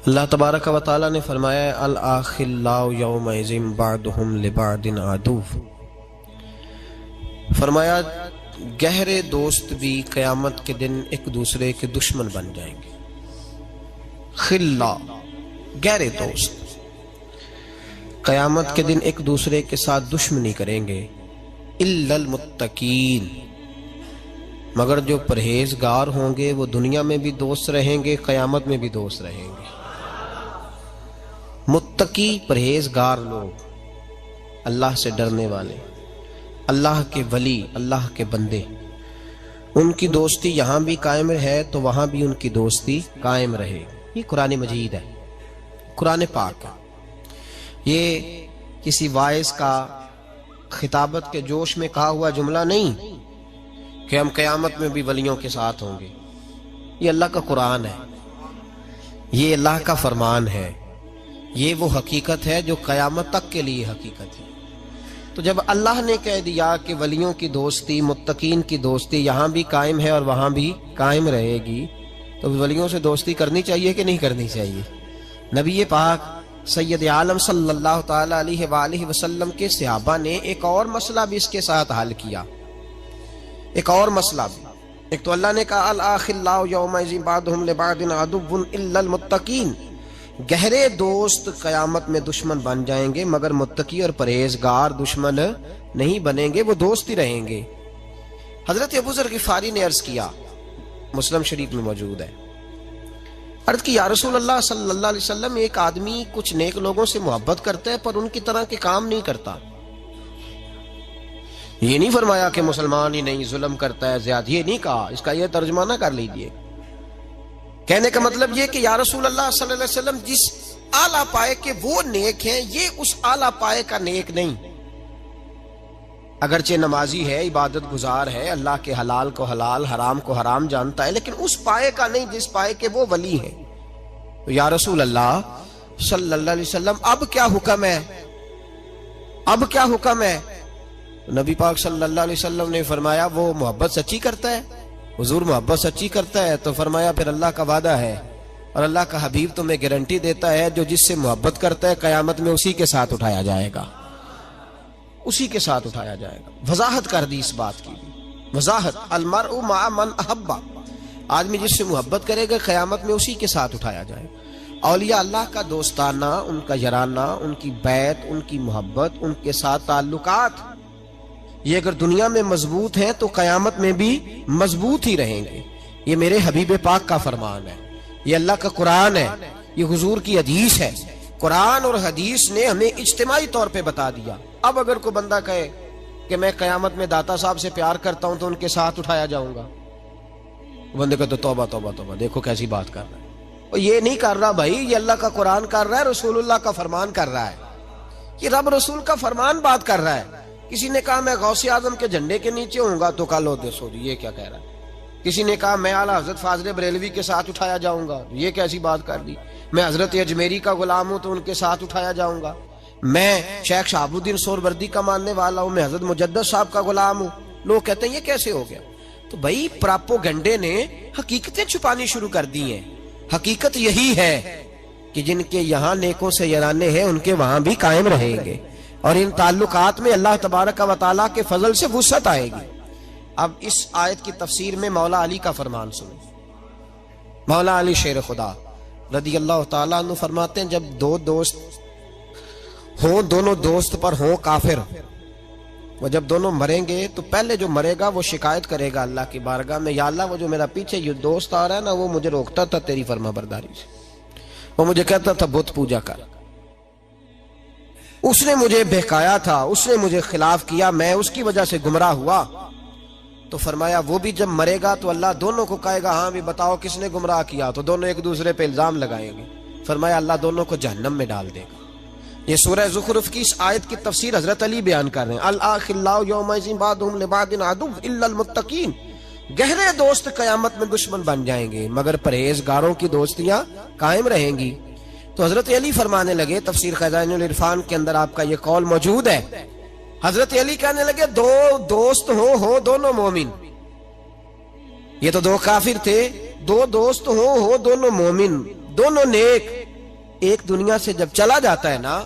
अल्लाह तबारक व तआला ने फरमाया अल आखिल्लाउ यौमइज़िन बअदुहुम लिबअदिन अदू। फरमाया गहरे दोस्त भी क़यामत के दिन एक दूसरे के दुश्मन बन जाएंगे। खिल्ला गहरे दोस्त क़यामत के दिन एक दूसरे के साथ दुश्मनी करेंगे। इल्लल मुत्तकीन मगर जो परहेजगार होंगे वो दुनिया में भी दोस्त रहेंगे, क़यामत में भी दोस्त रहेंगे। मुत्तकी परहेजगार लोग, अल्लाह से डरने वाले, अल्लाह के वली, अल्लाह के बंदे, उनकी दोस्ती यहाँ भी कायम है तो वहां भी उनकी दोस्ती कायम रहे। ये कुरान मजीद है, कुरान पाक है। ये किसी वाइस का खिताबत के जोश में कहा हुआ जुमला नहीं कि हम क़यामत में भी वलियों के साथ होंगे। ये अल्लाह का कुरान है, ये अल्लाह का फरमान है, ये वो हकीकत है जो क़यामत तक के लिए हकीकत है। तो जब अल्लाह ने कह दिया कि वलियों की दोस्ती, मुत्तकीन की दोस्ती यहाँ भी कायम है और वहाँ भी कायम रहेगी, तो वलियों से दोस्ती करनी चाहिए कि नहीं करनी चाहिए? नबी पाक सैयद आलम सल्लल्लाहु ताला अलैहि वसल्लम के सहाबा ने एक और मसला भी इसके साथ हल किया। एक और मसला भी, एक तो अल्लाह ने कहा अल आखिल्लाउ यौमइज़िन बअदुहुम लिबअदिन अदुव्वुन इल्लल मुत्तकीन, गहरे दोस्त क़यामत में दुश्मन बन जाएंगे मगर मुत्तकी और परहेजगार दुश्मन नहीं बनेंगे, वो दोस्त ही रहेंगे। हजरत अबू ज़र गिफ़ारी ने अर्ज किया, मुस्लिम शरीफ में मौजूद है, अर्ज की या रसूल अल्लाह सल्लल्लाहु अलैहि वसल्लम, एक आदमी कुछ नेक लोगों से मोहब्बत करता है पर उनकी तरह के काम नहीं करता। ये नहीं फरमाया कि मुसलमान ही नहीं, जुल्म करता है, ज़्यादती, ये नहीं कहा। इसका ये तर्जुमा ना कर लीजिए। कहने का मतलब ये कि या रसूल अल्लाह सल्लल्लाहु अलैहि वसल्लम, जिस आला पाए के वो नेक हैं, ये उस आला पाए का नेक नहीं। अगरचे नमाजी है, इबादत गुजार है, अल्लाह के हलाल को हलाल, हराम को हराम जानता है, लेकिन उस पाए का नहीं जिस पाए के वो वली है। तो या रसूल अल्लाह सल्लल्लाहु अलैहि वसल्लम, अब क्या हुक्म है, अब क्या हुक्म है? तो नबी पाक सल्लल्लाहु अलैहि वसल्लम ने फरमाया वो मोहब्बत सच्ची करता है। हुजूर मोहब्बत सच्ची करता है? तो फरमाया फिर अल्लाह का वादा है और अल्लाह का हबीब तुम्हें गारंटी देता है, जो जिससे मोहब्बत करता है क़यामत में उसी के साथ उठाया जाएगा, उसी के साथ उठाया जाएगा। वजाहत कर दी इस बात की, वजाहत, अलमरउ मअ मन अहब्बा, आदमी जिससे मोहब्बत करेगा क़यामत में उसी के साथ उठाया जाएगा। औलिया अल्लाह का दोस्ताना, उनका याराना, उनकी बैत, उनकी मोहब्बत, उनके साथ ताल्लुकात, ये अगर दुनिया में मजबूत हैं तो क़यामत में भी मजबूत ही रहेंगे। ये मेरे हबीब पाक का फरमान है, ये अल्लाह का कुरान है, ये हुजूर की हदीस है। कुरान और हदीस ने हमें इज्तिमाई तौर पे बता दिया। अब अगर कोई बंदा कहे कि मैं क़यामत में दाता साहब से प्यार करता हूं तो उनके साथ उठाया जाऊंगा, बंदे का तो तौबा तौबा तौबा, देखो कैसी बात कर रहा है। और ये नहीं कर रहा भाई, ये अल्लाह का कुरान कर रहा है, रसूलुल्लाह का फरमान कर रहा है, ये रब रसूल का फरमान बात कर रहा है। किसी ने कहा मैं गौसे आजम के झंडे के नीचे होऊंगा तो कल हो दे, ये क्या कह रहा है? किसी ने कहा मैं आला हजरत फाजले बरेलवी के साथ उठाया जाऊंगा, ये कैसी बात कर दी? मैं हजरत अजमेरी का गुलाम हूं तो उनके साथ उठाया जाऊंगा। मैं शेख शहाबुद्दीन सोहरवर्दी का मानने वाला हूं, मैं हजरत मुजद्दद साहब का गुलाम हूं। लोग कहते हैं ये कैसे हो गया? तो भाई प्रापोगंडे ने हकीकतें छुपानी शुरू कर दी हैं। हकीकत यही है कि जिनके यहाँ नेकों से याराने हैं उनके वहां भी कायम रहेंगे और इन ताल्लुकात में अल्लाह तबारक व तआला के फजल से वुसअत आएगी। अब इस आयत की तफसीर में मौला अली का फरमान सुनो। मौला अली शेर खुदा रदी अल्लाह तआला अन्हु फरमाते हैं, जब दो दोस्त हो, दोनों दोस्त पर हो काफिर, वो जब दोनों मरेंगे तो पहले जो मरेगा वो शिकायत करेगा अल्लाह की बारगाह में, या अल्लाह वो जो मेरा पीछे ये दोस्त आ रहा है ना, वो मुझे रोकता था तेरी फरमाबरदारी से, वो मुझे कहता था बुत पूजा कर, उसने मुझे बहकाया था, उसने मुझे खिलाफ किया, मैं उसकी वजह से गुमराह हुआ। तो फरमाया वो भी जब मरेगा तो अल्लाह दोनों को कहेगा हाँ भी बताओ किसने गुमराह किया, तो दोनों एक दूसरे पे इल्जाम लगाएंगे। फरमाया अल्लाह दोनों को जहन्नम में डाल देगा। ये सूरह ज़ुखरुफ की इस आयत की तफसीर हजरत अली बयान कर रहे हैं। अल आखिल्लाउ यौमइज़िन बअदुहुम लिबअदिन अदुव्व इल्लल मुत्तकीन, गहरे दोस्त क़यामत में दुश्मन बन जाएंगे मगर परहेजगारों की दोस्तियां कायम रहेंगी। तो हजरत अली फरमाने लगे, तफसीर खज़ाइनुल इरफान के अंदर आपका ये कौल मौजूद है। हजरत अली कहने लगे दो दोस्त हो दोनों मोमिन, ये तो दो काफिर थे, दो दोस्त हो दोनों मोमिन, दोनों नेक, एक दुनिया से जब चला जाता है ना,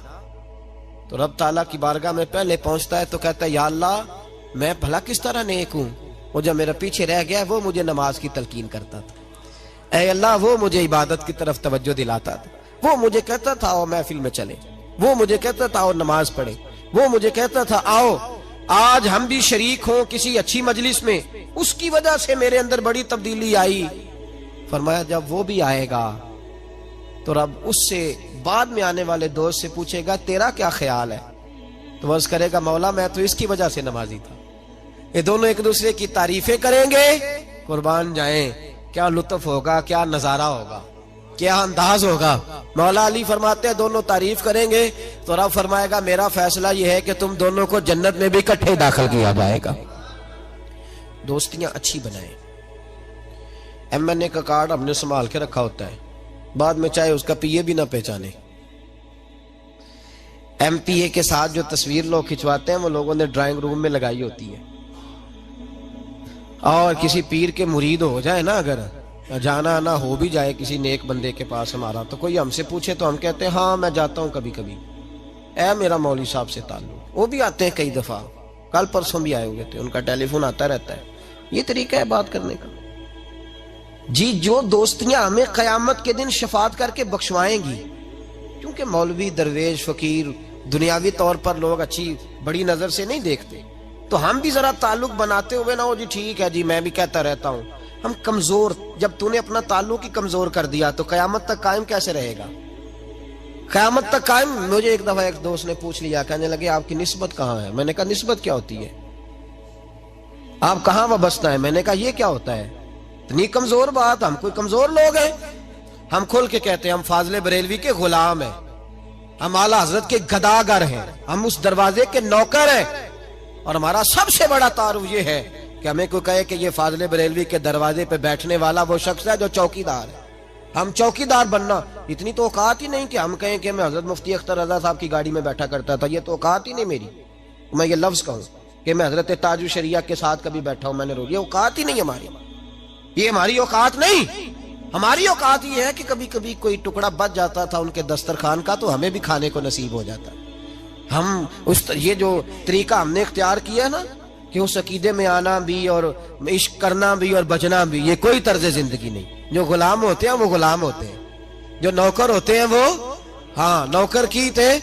तो रब ताला की बारगाह में पहले पहुंचता है तो कहता है या अल्लाह मैं भला किस तरह नेक हूं, वो जब मेरा पीछे रह गया वो मुझे नमाज की तलकीन करता था, ऐ अल्लाह वो मुझे इबादत की तरफ तवज्जो दिलाता था, वो मुझे कहता था आओ महफिल में चले, वो मुझे कहता था आओ नमाज पढ़े, वो मुझे कहता था आओ आज हम भी शरीक हों किसी अच्छी मजलिस में, उसकी वजह से मेरे अंदर बड़ी तब्दीली आई। फरमाया जब वो भी आएगा तो रब उससे बाद में आने वाले दोस्त से पूछेगा तेरा क्या ख्याल है, तो वर्ज करेगा मौला मैं तो इसकी वजह से नमाजी था। ये दोनों एक दूसरे की तारीफें करेंगे, कुर्बान जाएं क्या लुत्फ होगा, क्या नजारा होगा, क्या अंदाज होगा। मौला अली फरमाते हैं दोनों तारीफ करेंगे तो रब फरमाएगा मेरा फैसला यह है कि तुम दोनों को जन्नत में भी इकट्ठे दाखिल किया जाएगा। दोस्तियां अच्छी बनाएं। MNA का कार्ड हमने संभाल के रखा होता है, बाद में चाहे उसका पीए भी ना पहचाने। MPA के साथ जो तस्वीर लोग खिंचवाते हैं वो लोगों ने ड्राइंग रूम में लगाई होती है, और किसी पीर के मुरीद हो जाए ना, अगर जाना ना हो भी जाए किसी नेक बंदे के पास हमारा, तो कोई हमसे पूछे तो हम कहते हैं हाँ मैं जाता हूं कभी कभी, ऐ मेरा मौलवी साहब से ताल्लुक। वो भी आते हैं कई दफा, कल परसों भी आए हुए थे, उनका टेलीफोन आता रहता है। ये तरीका है बात करने का जी। जो दोस्तियां हमें कयामत के दिन शफात करके बख्शवाएंगी, क्योंकि मौलवी दरवेश फकीर दुनियावी तौर पर लोग अच्छी बड़ी नजर से नहीं देखते, तो हम भी जरा ताल्लुक बनाते हुए ना हो जी ठीक है जी मैं भी कहता रहता हूं, हम कमजोर, जब तूने अपना ताल्लुक ही कमजोर कर दिया तो कयामत तक कायम कैसे रहेगा? कयामत तक कायम। मुझे एक दफा एक दोस्त ने पूछ लिया, कहने लगे आपकी निस्बत कहाँ है? मैंने कहा निस्बत क्या होती है, आप कहाँ वाबस्ता है? मैंने कहा ये क्या होता है? इतनी कमजोर बात, हम कोई कमजोर लोग हैं? हम खुल के कहते हैं हम फाजले बरेलवी के गुलाम हैं, हम आला हजरत के गदागर हैं, हम उस दरवाजे के नौकर हैं, और हमारा सबसे बड़ा तारुफ ये है कि हमें कोई कहे कि ये फाजले बरेलवी के दरवाजे पे बैठने वाला वो शख्स है जो चौकीदार है। हम चौकीदार बनना, इतनी तो औकात ही नहीं कि हम कहें कि मैं हजरत मुफ्ती अख्तर रजा साहब की गाड़ी में बैठा करता था, ये तो औकात ही नहीं मेरी। मैं ये लफ्ज कहूं कि मैं हजरत ताजु शरिया के साथ कभी बैठा हूं मैंने रोज, ये औकात ही नहीं हमारी, ये हमारी औकात नहीं। हमारी औकात ये है कि कभी कभी कोई टुकड़ा बच जाता था उनके दस्तरखान का तो हमें भी खाने को नसीब हो जाता। हम उस ये जो तरीका हमने इख्तियार किया है ना कि उस अकीदे में आना भी और इश्क करना भी और बचना भी, ये कोई तर्ज जिंदगी नहीं। जो गुलाम होते हैं वो गुलाम होते हैं, जो नौकर होते हैं वो हाँ नौकर की थे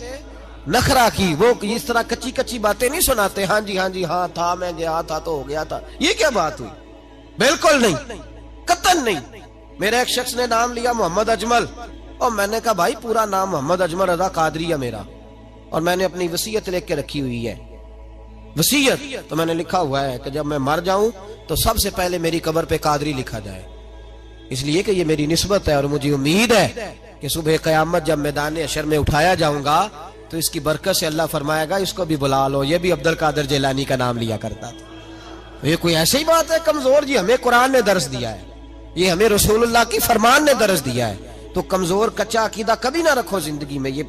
नखरा की, वो इस तरह कच्ची कच्ची बातें नहीं सुनाते, हाँ जी हाँ था मैं गया था तो हो गया था। ये क्या बात हुई? बिल्कुल नहीं, कतन नहीं। मेरा एक शख्स ने नाम लिया मोहम्मद अजमल, और मैंने कहा भाई पूरा नाम मोहम्मद अजमल रजा कादरी है मेरा, और मैंने अपनी वसीयत लिख के रखी हुई है। वसीयत तो मैंने लिखा हुआ है कि जब मैं मर जाऊं तो सबसे पहले मेरी कब्र पे कादरी लिखा जाए, इसलिए कि ये मेरी निस्बत है और मुझे उम्मीद है कि सुबह कयामत जब मैदान अशर में उठाया जाऊंगा तो इसकी बरकत से अल्लाह फरमाएगा इसको भी बुला लो, ये भी अब्दुल कादिर जिलानी का नाम लिया करता था। ये कोई ऐसी बात है कमजोर? जी हमें कुरान ने दर्स दिया है, ये हमें रसूलुल्लाह की फरमान ने दर्स दिया है। तो कमजोर कच्चा अकीदा कभी ना रखो जिंदगी में। ये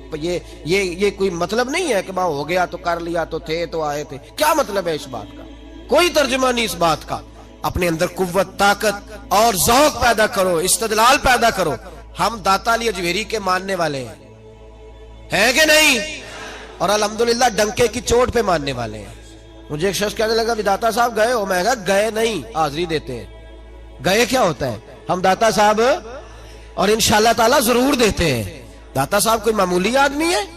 कोई मतलब नहीं है कि वहां हो गया तो कर लिया तो थे तो आए थे, क्या मतलब है इस बात का? कोई तर्जुमा नहीं इस बात का। अपने अंदर कुव्वत ताकत और ज़ौक़ पैदा करो, इस्तदलाल पैदा करो। हम दाता अली अजमेरी के मानने वाले हैं कि नहीं? और अल्हम्दुलिल्लाह डंके की चोट पे मानने वाले हैं। मुझे एक शख्स कहने लगा दाता साहब गए हो? मैं कहा गए नहीं, हाजिरी देते हैं। गए क्या होता है? हम दाता साहब और इंशाअल्लाह ताला जरूर देते हैं। दाता साहब कोई मामूली आदमी है?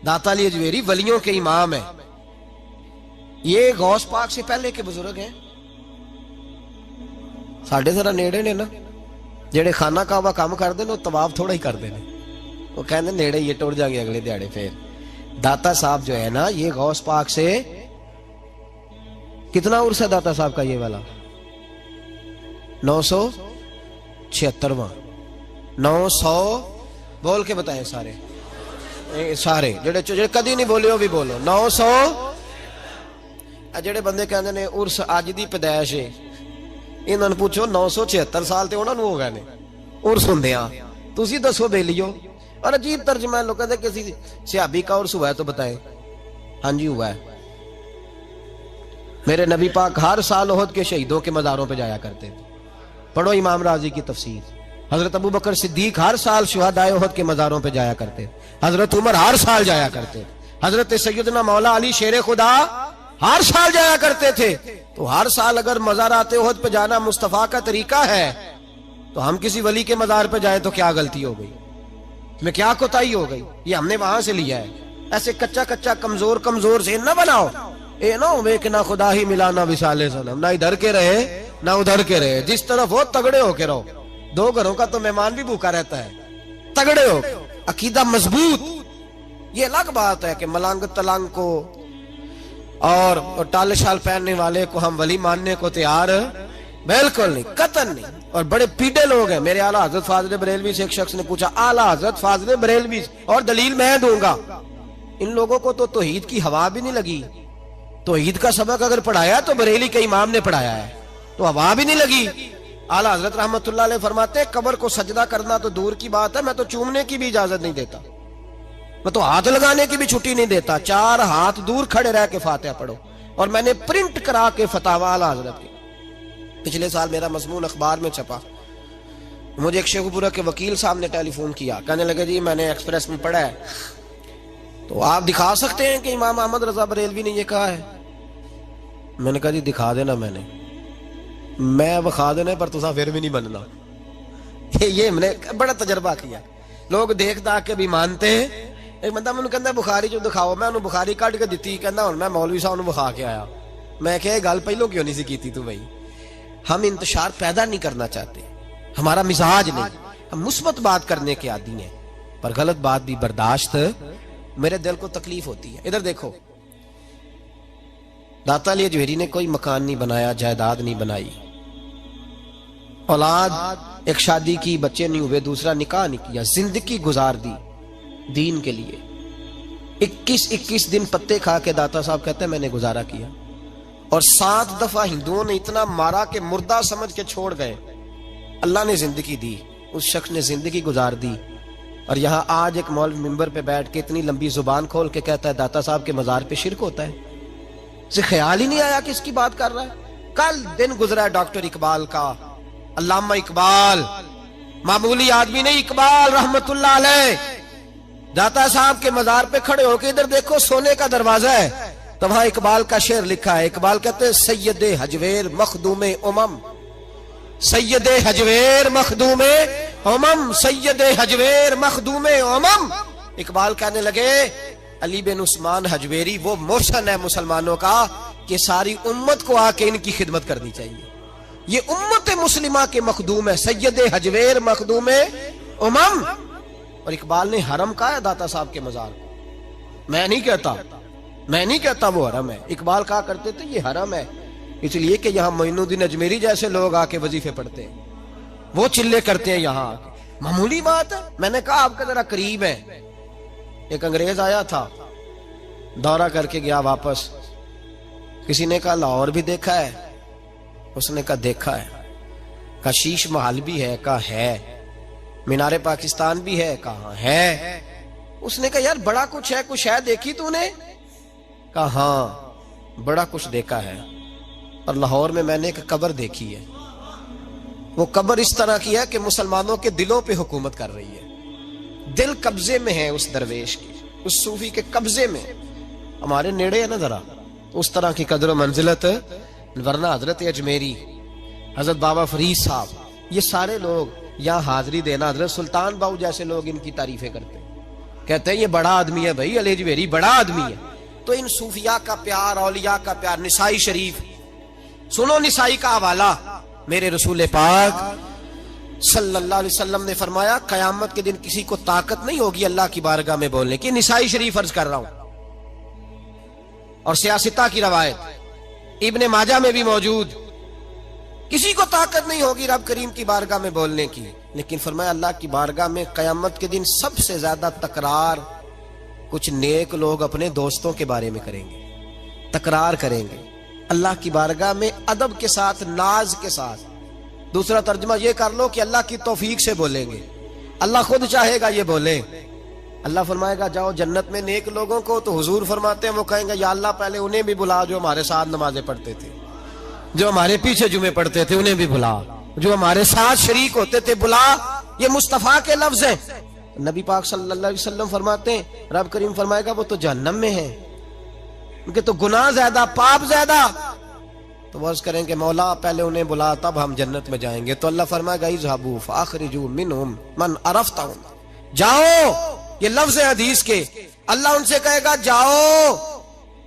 दाता अली अजमेरी वलियों के इमाम है। ये गौस पाक से पहले के बुजुर्ग हैं, साढ़े जरा नेड़े ने ना, जेड़े खाना काबा काम करते हैं तवाफ थोड़ा ही करते हैं, वो कहते नेड़े ये टुर जाएंगे अगले दिहाड़े। फिर दाता साहब जो है ना ये गौस पाक से कितना उर्स है दाता साहब का? ये वाला 976वां। 900 बोल के बताएं सारे सारे जेड़े कदी नहीं बोले भी बोलो 900। जेड़े बंदे कहते ने उर्स अज दी पैदाइश है, इन्होंने पूछो 976 साल ते उन्होंने हो गए ने उर्स हुंदियां। तुसी दसो बेलियो। और अजीब तर्जमा लोग कहते किसी सहाबी का उर्स हुआ है तो बताएं। हाँ जी हुआ है। मेरे नबी पाक हर साल ओहद के शहीदों के मज़ारों पे जाया करते थे। पढ़ो इमाम राजी की तफसीर। हजरत अबू बकर सिद्दीक हर साल शुहदाए उहद के मज़ारों पे जाया करते, हजरत उमर हर साल जाया करते, हजरत सैयदना मौला अली शेर खुदा हर साल जाया करते थे। तो हर साल अगर मज़ारात उहद पे जाना मुस्तफा का तरीका है, तो हम किसी वली के मज़ार पे जाए तो क्या गलती हो गई, इसमें क्या कोताही हो गई? ये हमने वहां से लिया है। ऐसे कच्चा कच्चा कमजोर कमजोर से न बनाओ, ए ना हो कि ना खुदा ही मिला ना विशाले सनम, ना इधर के रहे ना उधर के रहे, जिस तरफ हो तगड़े होके रहो। दो घरों का तो मेहमान भी भूखा रहता है, तगड़े हो, अकीदा मजबूत। ये अलग बात है कि मलंग तलंग को और टाल शाल पहनने वाले को हम वली मानने को तैयार बिल्कुल नहीं, कतन नहीं। और बड़े पीढ़े लोग हैं। मेरे आला हजरत फाजिल बरेलवी से एक शख्स ने पूछा, आला हजरत फाजिल बरेलवी, और दलील मैं दूंगा। इन लोगों को तो तौहीद की हवा भी नहीं लगी। तौहीद का सबक अगर पढ़ाया तो बरेली के इमाम ने पढ़ाया है, तो हवा भी नहीं लगी। आला हजरत रहमतुल्लाह अलैह फरमाते, कब्र को सजदा करना तो दूर की बात है, मैं तो चूमने की भी इजाजत नहीं देता, मैं तो हाथ लगाने की भी छुट्टी नहीं देता। 4 हाथ दूर खड़े रह के फातिहा पढ़ो। और मैंने प्रिंट करा के फतावा आला हजरत के, पिछले साल मेरा मजमून अखबार में छपा। मुझे एक शेखुपुरा के वकील साहब ने टेलीफोन किया, कहने लगे जी मैंने एक्सप्रेस में पढ़ा है, तो आप दिखा सकते हैं कि इमाम अहमद रजा बरेलवी ने ये कहा है? मैंने कहा जी दिखा देना, मैं विखा देना, पर तुसा फिर भी नहीं बनना। ये हमने बड़ा तजर्बा किया, लोग देख दाख के भी मानते हैं। एक बंदा मैंने कहता बुखारी जो दिखाओ, मैं उन्होंने बुखारी कट के दी, कहना हूं मैं मौलवी साहब विखा के आया। मैं क्या गल पहलों क्यों नहीं सी की तू? भाई हम इंतशार पैदा नहीं करना चाहते, हमारा मिजाज नहीं, हम मुस्बत बात करने के आदी हैं, पर गलत बात भी बर्दाश्त, मेरे दिल को तकलीफ होती है। इधर देखो, दाता अली अजमेरी ने कोई मकान नहीं बनाया, जायदाद नहीं बनाई, औलाद एक शादी की, बच्चे नहीं हुए, दूसरा निकाह नहीं किया, जिंदगी गुजार दी दीन के लिए। 21 दिन पत्ते खा के दाता साहब कहते हैं मैंने गुजारा किया। और 7 दफा हिंदुओं ने इतना मारा कि मुर्दा समझ के छोड़ गए। अल्लाह ने जिंदगी दी, उस शख्स ने जिंदगी गुजार दी। और यहाँ आज एक मौलवी मिंबर पे बैठ के इतनी लंबी जुबान खोल के कहता है दाता साहब के मजार पे शिरक होता है। इसे ख्याल ही नहीं आया कि इसकी बात कर रहा है। कल दिन गुजरा है डॉक्टर इकबाल का, अल्लामा इकबाल, मामूली आदमी नहीं, इकबाल रहमतुल्लाह अलैह। दाता साहब के मजार पे खड़े होके इधर देखो, सोने का दरवाजा है, तो वहां इकबाल का शेर लिखा है। इकबाल कहते हैं सैयदे हजवेर मखदूमे उमम, सैयदे हजवेर मखदूमे उमम, सैयदे हजवेर मखदूमे उमम। इकबाल कहने लगे अली बिन उस्मान हजवेरी वो मोशन है मुसलमानों का कि सारी उम्मत को आके इनकी खिदमत करनी चाहिए। ये उम्मत मुस्लिमा के मखदूम है, सैयदे हजवेर मखदूमे उमम। और इकबाल ने हरम कहा है दाता साहब के मजार को। मैं नहीं कहता वो हरम है। इकबाल कहा करते थे ये हरम है, इसलिए कि यहाँ मोइनुद्दीन अजमेरी जैसे लोग आके वजीफे पढ़ते हैं, वो चिल्ले करते हैं यहाँ आके। मामूली बात है। मैंने कहा आपका जरा करीब है। एक अंग्रेज आया था, दौरा करके गया वापस। किसी ने कहा लाहौर भी देखा है? उसने कहा देखा है। कहा शीश महल भी है? कहा है। मीनारे पाकिस्तान भी है? कहा है। उसने कहा यार बड़ा कुछ है, कुछ है देखी तूने? कहा हाँ बड़ा कुछ देखा है। और लाहौर में मैंने एक कब्र देखी है, वो कब्र इस तरह की है कि मुसलमानों के दिलों पे हुकूमत कर रही है। दिल कब्जे में है उस दरवेश की, उस सूफी के कब्जे में। हमारे नेड़े है ना जरा, उस तरह की कदर मंजिलत। वरना हजरत अजमेरी, हजरत बाबा फरीद साहब, ये सारे लोग यहाँ हाजिरी देना, हजरत सुल्तान बाबू जैसे लोग इनकी तारीफें करते हैं, कहते हैं ये बड़ा आदमी है भाई, अली अजमेरी बड़ा आदमी है। तो इन सूफिया का प्यार, औलिया का प्यार। निसाई शरीफ सुनो, निसाई का हवाला। मेरे रसूल पाक सल्लल्लाहु अलैहि वसल्लम ने फरमाया कयामत के दिन किसी को ताकत नहीं होगी अल्लाह की बारगाह में बोलने की। निसाई शरीफ अर्ज कर रहा हूं। और सियासिता की रवायत इब्ने माजा में भी मौजूद, किसी को ताकत नहीं होगी रब करीम की बारगाह में बोलने की। लेकिन फरमाया अल्लाह की बारगाह में कयामत के दिन सबसे ज्यादा तकरार कुछ नेक लोग अपने दोस्तों के बारे में करेंगे, तकरार करेंगे अल्लाह की बारगाह में अदब के साथ, नाज के साथ। दूसरा तर्जुमा ये कर लो कि अल्लाह की तौफीक से बोलेंगे, अल्लाह खुद चाहेगा ये बोले। अल्लाह फरमाएगा जाओ जन्नत में नेक लोगों को, तो हुजूर फरमाते हैं वो कहेंगे या अल्लाह पहले उन्हें भी बुला जो हमारे साथ नमाजें पढ़ते थे, जो हमारे पीछे जुमे पढ़ते थे उन्हें भी बुला, जो हमारे साथ शरीक होते थे बुला। ये मुस्तफा के लफ्ज हैं। नबी पाक सल्लल्लाहु अलैहि वसल्लम फरमाते हैं, रब करीम फरमाएगा वो तो जहन्नम में है, उनके तो गुनाह ज्यादा, पाप ज्यादा। तो वो अर्ज करेंगे मौला पहले उन्हें बुला तब हम जन्नत में जाएंगे। तो अल्लाह फरमाएगा इज़हाबू फ़अख़रिजू मिनहुम मन अरफ़तहुम, जाओ, ये लफ्ज है हदीस के। अल्लाह उनसे कहेगा जाओ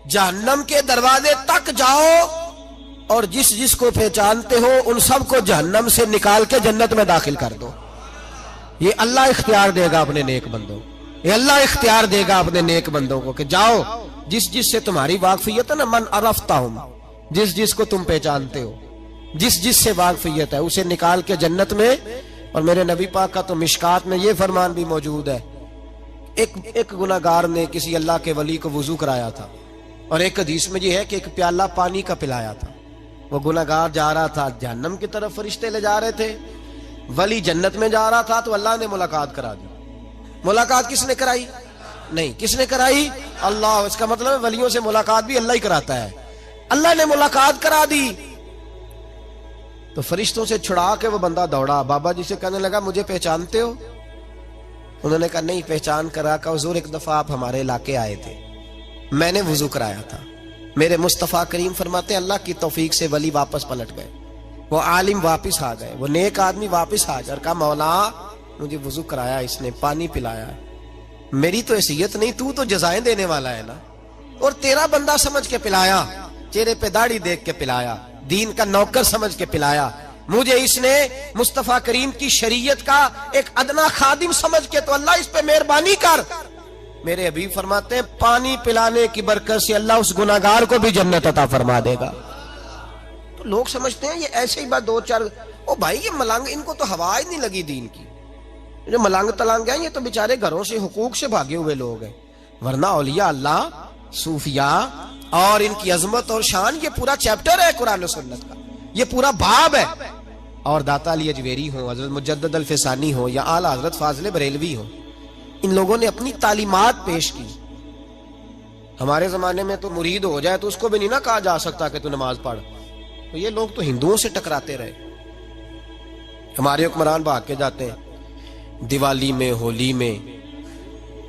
जहन्नम के दरवाजे तक जाओ और जिस जिसको पहचानते हो उन सबको जहन्नम से निकाल के जन्नत में दाखिल कर दो। ये अल्लाह इख्तियार देगा अपने नेक बंदों, ये अल्लाह इख्तियार देगा अपने नेक बंदों को कि जाओ जिस जिस से तुम्हारी वाकफियत है ना, मन अरफ़तहुम, जिस जिस को तुम पहचानते हो, जिस जिस से वाकफियत है उसे निकाल के जन्नत में। और मेरे नबी पाक का तो मिशकात में ये फरमान भी मौजूद है, एक गुनाहगार ने किसी अल्लाह के वली को वुजू कराया था और एक हदीस में ये है कि एक प्याला पानी का पिलाया था। वो गुनाहगार जा रहा था जहन्नम की तरफ, फरिश्ते ले जा रहे थे, वली जन्नत में जा रहा था, तो अल्लाह ने मुलाकात करा दी। मुलाकात किसने कराई? नहीं, किसने कराई? अल्लाह। इसका मतलब है वलियों से मुलाकात भी अल्लाह ही कराता है। अल्लाह ने मुलाकात करा दी तो फरिश्तों से छुड़ा के वो बंदा दौड़ा, बाबा जी से कहने लगा मुझे पहचानते हो? उन्होंने कहा नहीं पहचान करा। का हुजूर एक दफा आप हमारे इलाके आए थे, मैंने वुजू कराया था। मेरे मुस्तफा करीम फरमाते अल्लाह की तौफीक से वली वापस पलट गए, वो आलिम वापस आ गए, वो नेक आदमी वापस आ गए। कहा मौला मुझे वुजू कराया इसने, पानी पिलाया, मेरी तो हैसियत नहीं, तू तो जजाएं देने वाला है ना, और तेरा बंदा समझ के पिलाया, चेहरे पे दाढ़ी देख के पिलाया, दीन का नौकर समझ के पिलाया, मुझे इसने मुस्तफा करीम की शरीयत का एक अदना खादिम समझ के, तो अल्लाह इस पे मेहरबानी कर। मेरे हबीब फरमाते हैं पानी पिलाने की बरकत से अल्लाह उस गुनाहगार को भी जन्नत अता फरमा देगा। तो लोग समझते हैं ये ऐसे ही बात दो चार, ओ भाई ये मलंग, इनको तो हवा ही नहीं लगी दीन की। जो मलंग तलंग है ये तो बेचारे घरों से हुकूक से भागे हुए लोग हैं, वरना औलिया अल्लाह, सूफिया और इनकी अजमत और शान, ये पूरा चैप्टर है कुरान और सुन्नत का, ये पूरा बाब है। और दाता अली अजवेरी हो, हजरत मुजद्दद अल फिसानी हो या आला हजरत फाजिल बरेलवी हो, इन लोगों ने अपनी तालीमात पेश की। हमारे जमाने में तो मुरीद हो जाए तो उसको भी नहीं ना कहा जा सकता कि तू नमाज पढ़, तो ये लोग तो हिंदुओं से टकराते रहे। हमारे हुक्मरान भाग के जाते हैं दिवाली में, होली में,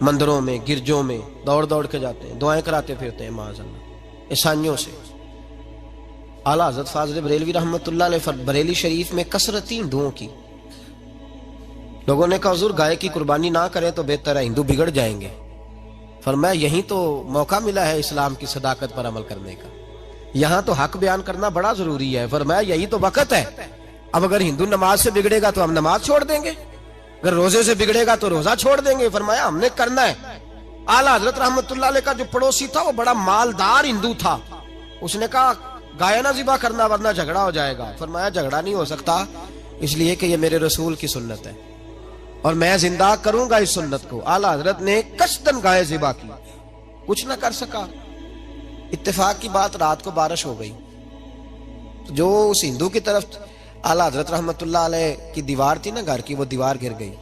मंदिरों में, गिरजों में दौड़ दौड़ के जाते हैं, दुआएं कराते फिरते हैं माज़अल्लाह ईसाइयों से। आला हज़रत फाज़िल बरेलवी रहमतुल्लाह अलैह बरेली शरीफ में कसरत थी हिंदुओं की। लोगों ने कहा हुजूर गाय की कुर्बानी ना करें तो बेहतर है, हिंदू बिगड़ जाएंगे। फरमाया यही तो मौका मिला है इस्लाम की सदाकत पर अमल करने का, यहाँ तो हक बयान करना बड़ा जरूरी है। फरमाया यही तो वक्त है। अब अगर हिंदू नमाज से बिगड़ेगा तो हम नमाज छोड़ देंगे, अगर रोजे से बिगड़ेगा तो रोजा छोड़ देंगे। फरमाया हमने करना है। आला हजरत रहमतुल्लाह अलैह का जो पड़ोसी था वो बड़ा मालदार हिंदू था, उसने कहा गाय ना ज़िबा करना वरना झगड़ा हो जाएगा। फरमाया झगड़ा नहीं हो सकता, इसलिए कि ये मेरे रसूल की सुन्नत है और मैं जिंदा करूंगा इस सुन्नत को। आला हजरत ने कसदन गाय ज़िबा की, कुछ ना कर सका। इत्तेफाक की बात रात को बारिश हो गई, तो जो उस हिंदू की तरफ आला हजरत रहमतुल्लाह अलैह की दीवार थी ना घर की, वो दीवार गिर गई।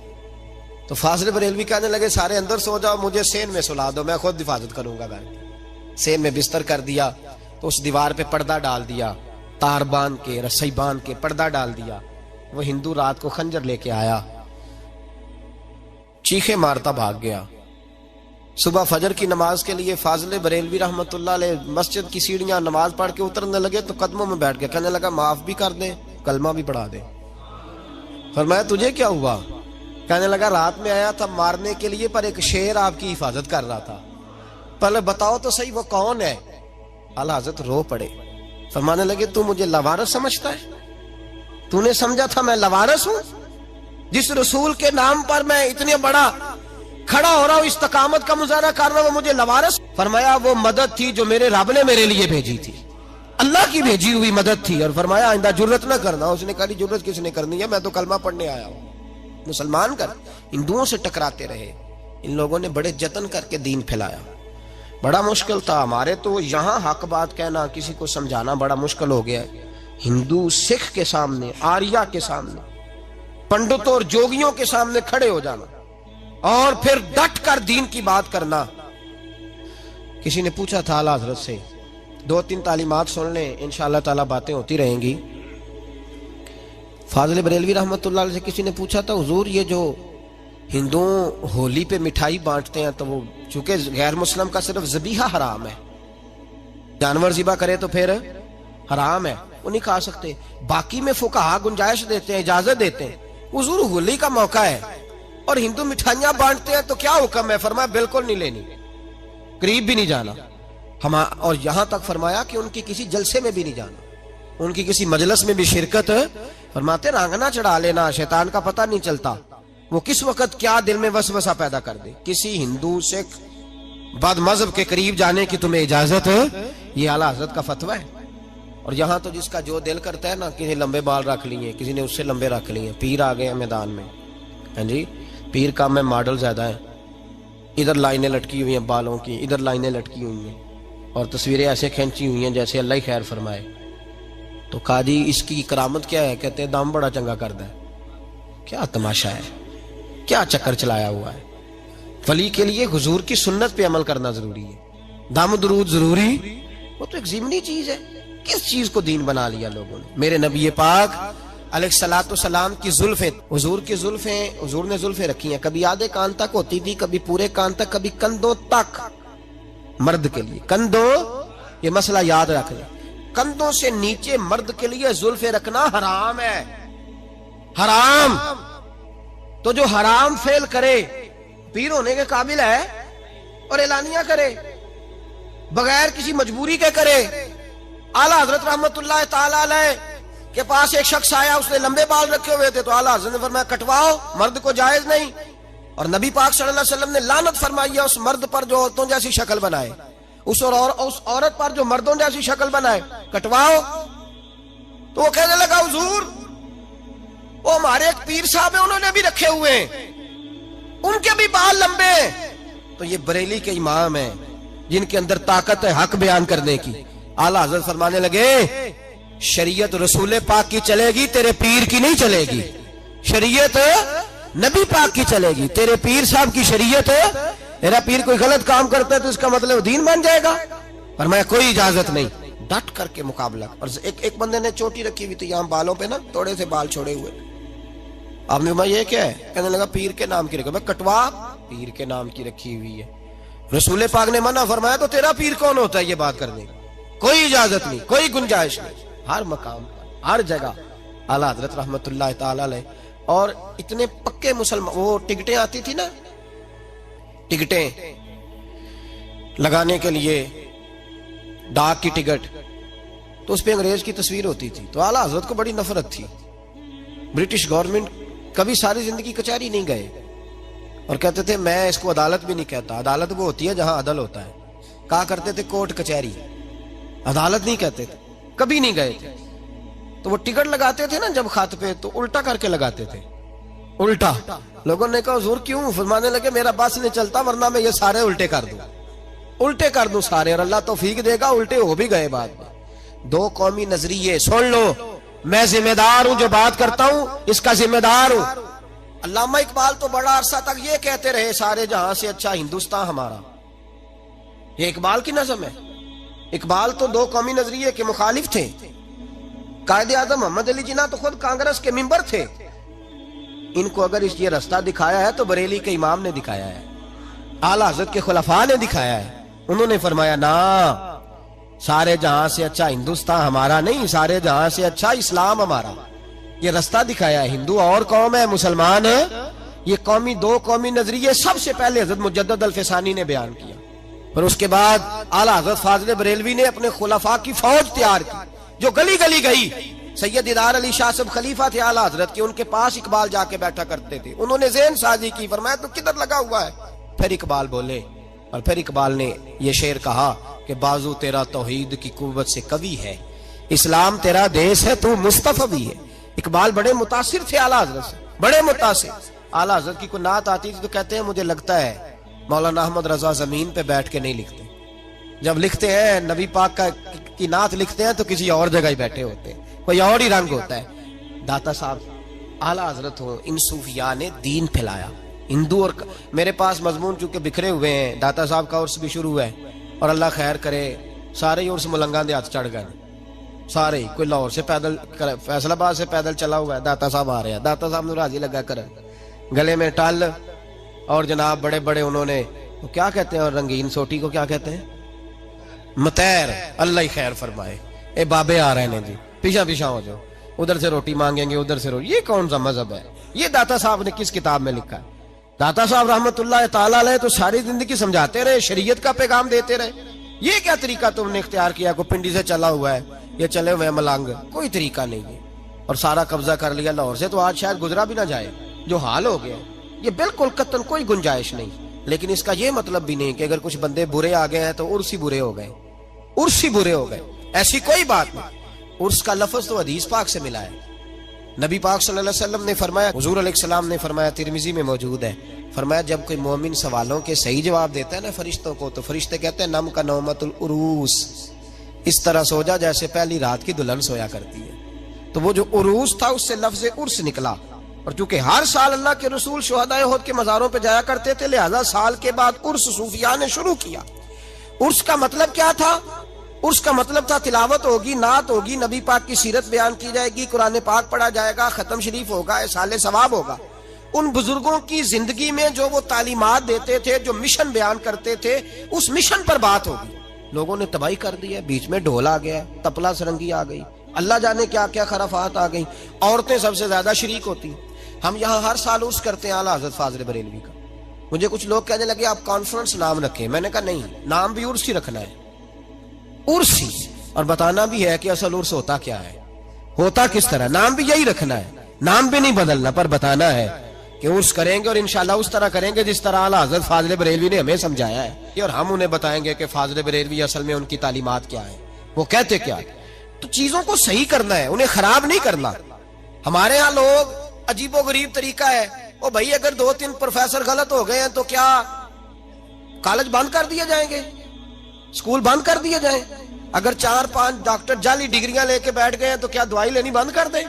तो फाजिल बरेलवी कहने लगे सारे अंदर सो जाओ, मुझे सेन में सुला दो, मैं खुद हिफाजत करूंगा घर की। सेन में बिस्तर कर दिया, तो उस दीवार पे पर्दा डाल दिया, तार बांध के, रस्सी बांध के पर्दा डाल दिया। वो हिंदू रात को खंजर लेके आया, चीखे मारता भाग गया। सुबह फजर की नमाज के लिए फाजिल बरेलवी रहमतुल्लाह अलैह मस्जिद की सीढ़ियां नमाज पढ़ के उतरने लगे तो कदमों में बैठ के कहने लगा माफ भी कर दे, कलमा भी पढ़ा दे। फरमाया तुझे क्या हुआ? कहने लगा रात में आया था मारने के लिए, पर एक शेर आपकी हिफाजत कर रहा था, पहले बताओ तो सही वो कौन है। आला हज़रत रो पड़े, फरमाने लगे तू मुझे लवारस समझता है? तूने समझा था मैं लवारस हूं? जिस रसूल के नाम पर मैं इतने बड़ा खड़ा हो रहा हूं, इस्तकामत का मुजाहरा कर रहा हूं, वो मुझे लवारस? फरमाया वो मदद थी जो मेरे रब ने मेरे लिए भेजी थी, अल्लाह की भेजी हुई मदद थी। और फरमाया आइंदा जुर्रत ना करना। उसने कहा जुर्रत किसने करनी है, मैं तो कलमा पढ़ने आया हूं। मुसलमान कर हिंदुओं से टकराते रहे, इन लोगों ने बड़े जतन करके दीन फैलाया। बड़ा मुश्किल था हमारे तो यहाँ हक बात कहना, किसी को समझाना बड़ा मुश्किल हो गया। हिंदू सिख के सामने, आर्या के सामने, पंडितों और जोगियों के सामने खड़े हो जाना और फिर डट कर दीन की बात करना। किसी ने पूछा था आला हजरत से, 2-3 तालीमात सुन लें, इंशाअल्लाह ताला बातें होती रहेंगी। फाजिल बरेलवी रहमतुल्लाह अलैह से किसी ने पूछा था, हुजूर ये जो हिंदू होली पे मिठाई बांटते हैं तो वो चूंकि गैर मुस्लिम का सिर्फ ज़बीहा हराम है, जानवर ज़िबा करे तो फिर हराम है, वो नहीं खा सकते, बाकी में फुकाहा गुंजाइश देते हैं, इजाजत देते हैं। हुजूर होली का मौका है और हिंदू मिठाइयां बांटते हैं तो क्या हुक्म है? फरमाया बिल्कुल नहीं लेनी, करीब भी नहीं जाना। हम और यहां तक फरमाया कि उनकी किसी जलसे में भी नहीं जाना, उनकी किसी मजलिस में भी शिरकत, फरमाते रांगना चढ़ा लेना, शैतान का पता नहीं चलता वो किस वक्त क्या दिल में वसवसा पैदा कर दे। किसी हिंदू सिख बद मजहब के करीब जाने की तुम्हें इजाजत है, ये आला हजरत का फतवा है। और यहाँ तो जिसका जो दिल करता है ना, किसी लंबे बाल रख लिए, किसी ने उससे लंबे रख लिए, पीर आ गए हैं मैदान में, हाँ जी, पीर का में मॉडल ज्यादा है, इधर लाइनें लटकी हुई हैं बालों की, इधर लाइनें लटकी हुई हैं और तस्वीरें ऐसे खींची हुई हैं जैसे अल्लाह ही खैर फरमाए। तो काजी इसकी करामत क्या है? कहते हैं दाम बड़ा चंगा करता है। क्या तमाशा है, क्या चक्कर चलाया हुआ है। वली के लिए हुजूर की सुन्नत पे अमल करना जरूरी है, दाम दुरूद जरूरी, वो तो एक ज़िमनी चीज है। किस चीज को दीन बना लिया लोगों ने। मेरे नबी पाक अलैहिस्सलातु सलाम की जुल्फे, हुजूर की जुल्फे, हुजूर ने जुल्फे रखी हैं, कभी आधे कान तक होती थी, कभी पूरे कान तक, कभी कंधों तक। मर्द के लिए कंधों, ये मसला याद रख ले, कंधों से नीचे मर्द के लिए जुल्फे रखना हराम है, हराम। तो जो हराम फेल करे पीर होने के काबिल है और एलानिया करे बगैर किसी मजबूरी के करे। आला हजरत रहमतुल्लाह ताला अलैह के पास एक शख्स आया, उसने लंबे बाल रखे हुए थे, तो आला हजरत ने फरमाया कटवाओ, मर्द को जायज नहीं। और नबी पाक सल्लल्लाहु अलैहि वसल्लम ने लानत फरमाई है उस मर्द पर जो औरतों जैसी शक्ल बनाए, उस औरत पर जो मर्दों जैसी शक्ल बनाए, कटवाओ। तो वो कहने लगा हुजूर वो हमारे एक पीर साहब है, उन्होंने भी रखे हुए हैं, उनके भी बाल लंबे। तो ये बरेली के इमाम हैं जिनके अंदर ताकत है हक बयान करने की। आला हजरत फरमाने लगे शरीयत रसूल पाक की चलेगी, तेरे पीर की नहीं चलेगी। शरीयत नबी पाक की चलेगी, तेरे पीर साहब की शरीयत। तेरा पीर कोई गलत काम करता है तो इसका मतलब दीन बन जाएगा। फरमाया कोई इजाजत नहीं, डट करके मुकाबला। और एक बंदे ने चोटी रखी हुई थी यहाँ बालों पे ना, थोड़े से बाल छोड़े हुए। आपने कहा ये क्या है? कहने लगा पीर के नाम की रखी। मैं कटवा, पीर के नाम की रखी हुई है, रसूल पाक ने मना फरमाया, तो तेरा पीर कौन होता है ये बात करने की? कोई इजाजत नहीं, कोई गुंजाइश नहीं। हर मकाम हर जगह आला हजरत रहमतुल्लाह ताला अलैह। और इतने पक्के मुसलमान, वो टिकटें आती थी ना, टिकटें लगाने के लिए, डाक की टिकट, तो उस पे अंग्रेज की तस्वीर होती थी। तो आला हजरत को बड़ी नफरत थी। ब्रिटिश गवर्नमेंट, कभी सारी जिंदगी कचहरी नहीं गए और कहते थे मैं इसको अदालत भी नहीं कहता, अदालत वो होती है जहां अदल होता है। कहा करते थे कोर्ट कचहरी, अदालत नहीं कहते थे, कभी नहीं गए थे। तो वो टिकट लगाते थे ना जब खात पे, तो उल्टा करके लगाते थे, उल्टा। लोगों ने कहा हुजूर क्यों? फरमाने लगे मेरा बस नहीं चलता, वरना मैं ये सारे उल्टे कर दूं, उल्टे कर दूं सारे, और अल्लाह तौफीक देगा उल्टे हो भी गए बाद में। दो कौमी नजरिए सुन लो, मैं जिम्मेदार हूं, जो बात करता हूं इसका जिम्मेदार हूं। अल्लामा इकबाल तो बड़ा अरसा तक ये कहते रहे सारे जहां से अच्छा हिंदुस्तान हमारा। ये इकबाल की नज़म है। इकबाल तो दो कौमी नजरिए के मुखालिफ थे। कायदे आज़म मोहम्मद अली जिन्ना तो खुद कांग्रेस के मेंबर थे। इनको अगर ये रास्ता दिखाया है तो बरेली के इमाम ने दिखाया है, आला हज़रत के खुलफा ने दिखाया है। उन्होंने फरमाया ना, सारे जहां से अच्छा हिंदुस्तान हमारा नहीं, सारे जहां से अच्छा इस्लाम हमारा। ये रास्ता दिखाया है। हिंदू और कौम है, मुसलमान है। ये कौमी दो कौमी नजरिए सबसे पहले हजरत मुजद्दद अल-फिसानी ने बयान किया। पर उसके बाद आला हजरत फाजिल बरेलवी ने अपने खुलफा की फौज तैयार की जो गली गली गई। सैयद दीदार अली शाह साहब खलीफा थे आला हजरत के, उनके पास इकबाल जाके बैठा करते थे। उन्होंने ज़हन साजी की, फरमाया तो किधर लगा हुआ है? फिर इकबाल बोले, और फिर इकबाल ने ये शेर कहा कि बाजू तेरा तौहीद की कुव्वत से कवि है, इस्लाम तेरा देश है, तू मुस्तफवी है। इकबाल बड़े मुतासिर थे आला हजरत से, बड़े मुतासिर। आला हजरत की कोई नात आती थी तो कहते हैं मुझे लगता है मौलाना अहमद रजा जमीन पे बैठ के नहीं लिखते, जब लिखते हैं नबी पाक की नात लिखते हैं तो किसी और जगह ही बैठे होते हैं, कोई और ही रंग होता है। दाता साहब आला हजरत हो, इन सूफिया ने दीन फैलाया। हिंदू और मेरे पास मजमून चूंकि बिखरे हुए हैं, दाता साहब का उर्स भी शुरू है और अल्लाह खैर करे सारे उर्स मुलंगा दे हाथ चढ़ गए। सारे ही। कोई लाहौर से पैदल, फैसलाबाद से पैदल चला हुआ है, दाता साहब आ रहे हैं, दाता साहब ने राजी लगा कर गले में टल और जनाब बड़े बड़े उन्होंने वो क्या कहते हैं, और रंगीन सोटी को क्या कहते हैं, मतैर, अल्लाह ही खैर फरमाए, ए बाबे आ रहे हैं जी, पीछा पीछा हो जाओ, उधर से रोटी मांगेंगे, उधर से रोटी। ये कौन सा मजहब है? ये दाता साहब ने किस किताब में लिखा है? दाता साहब रहमतुल्लाह ताला अलैह तो सारी जिंदगी समझाते रहे, शरीयत का पैगाम देते रहे। ये क्या तरीका तुमने इख्तियार किया? को पिंडी से चला हुआ है, ये चले हुए मलंग, कोई तरीका नहीं है, और सारा कब्जा कर लिया लाहौर से, तो आज शायद गुजरा भी ना जाए जो हाल हो गया। ये बिल्कुल कतन कोई गुंजाइश नहीं। लेकिन इसका ये मतलब भी नहीं कि अगर कुछ बंदे बुरे आ गए हैं तो उर्स ही बुरे हो गए, उर्स ही बुरे हो गए, ऐसी कोई बात नहीं। उर्स का लफ्ज तो हदीस पाक से मिला है। नबी पाक सल्लल्लाहु अलैहि वसल्लम ने फरमाया, हुजूर अलैहिस्सलाम ने फरमाया, तिरमिजी में मौजूद है, फरमाया जब कोई मोमिन सवालों के सही जवाब देता है ना फरिश्तों को, तो फरिश्ते कहते हैं नम का नौमतुल उरूस, इस तरह सो जा जैसे पहली रात की दुल्हन सोया करती है। तो वो जो उरूस था उससे लफ्ज उर्स निकला। और चूंकि हर साल अल्लाह के रसूल शुहदाए उहद के मज़ारों पे जाया करते थे, लिहाजा साल के बाद उर्स सूफिया ने शुरू किया। उर्स का मतलब क्या था? उर्स का मतलब था तिलावत होगी, नात होगी, नबी पाक की सीरत बयान की जाएगी, कुरान पाक पढ़ा जाएगा, खत्म शरीफ होगा, साले सवाब होगा। उन बुजुर्गों की जिंदगी में जो वो तालीमात देते थे, जो मिशन बयान करते थे, उस मिशन पर बात होगी। लोगों ने तबाही कर दी है, बीच में ढोल आ गया, तपला सरंगी आ गई, अल्लाह जाने क्या क्या खराफात आ गई, औरतें सबसे ज्यादा शरीक होती। हम यहाँ हर साल उर्स करते हैं आला हज़रत फाज़िल बरेलवी का। मुझे कुछ लोग कहने लगे आप कॉन्फ्रेंस नाम रखें, मैंने कहा नहीं, नाम भी उर्स ही रखना है, उर्स ही, और बताना भी है कि असल उर्स होता क्या है, होता किस तरह, नाम भी यही रखना है, नाम भी नहीं बदलना, पर बताना है कि उर्स करेंगे और इंशाल्लाह उस तरह करेंगे जिस तरह आला हज़रत फाज़िल बरेलवी ने हमें समझाया है, और हम उन्हें बताएंगे कि फाज़िल बरेलवी असल में उनकी तालीमात क्या है, वो कहते क्या है। तो चीजों को सही करना है, उन्हें खराब नहीं करना। हमारे यहाँ लोग अजीबो गरीब तरीका है, ओ भाई अगर 2-3 प्रोफेसर गलत हो गए हैं तो क्या कॉलेज बंद कर दिए जाएंगे, स्कूल बंद कर दिए जाएं? अगर 4-5 डॉक्टर जाली डिग्रियां लेके बैठ गए हैं तो क्या दवाई लेनी बंद कर दें?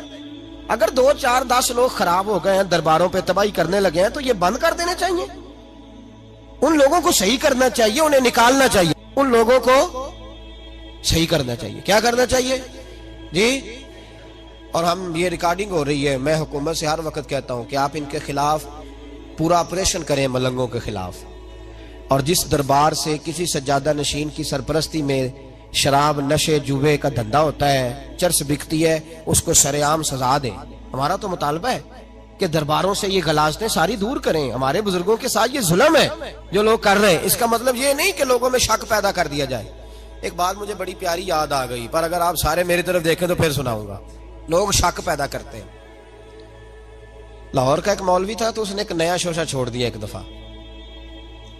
अगर 2-4-10 लोग खराब हो गए हैं, दरबारों पे तबाही करने लगे हैं, तो ये बंद कर देने चाहिए। उन लोगों को सही करना चाहिए, उन्हें निकालना चाहिए, उन लोगों को सही करना चाहिए। क्या करना चाहिए जी? और हम, ये रिकॉर्डिंग हो रही है, मैं हुकूमत से हर वक्त कहता हूं कि आप इनके खिलाफ पूरा ऑपरेशन करें, मलंगों के खिलाफ। और जिस दरबार से किसी सज्जादा नशीन की सरपरस्ती में शराब, नशे, जुए का धंधा होता है, चर्स बिकती है, उसको सरेआम सजा दें। हमारा तो मुतालबा है कि दरबारों से ये गलाजतें सारी दूर करें। हमारे बुजुर्गों के साथ ये जुल्म है जो लोग कर रहे हैं। इसका मतलब ये नहीं कि लोगों में शक पैदा कर दिया जाए। एक बात मुझे बड़ी प्यारी याद आ गई, पर अगर आप सारे मेरी तरफ देखें तो फिर सुनाऊंगा। लोग शक पैदा करते हैं। लाहौर का एक मौलवी था, तो उसने एक नया शोशा छोड़ दिया एक दफा,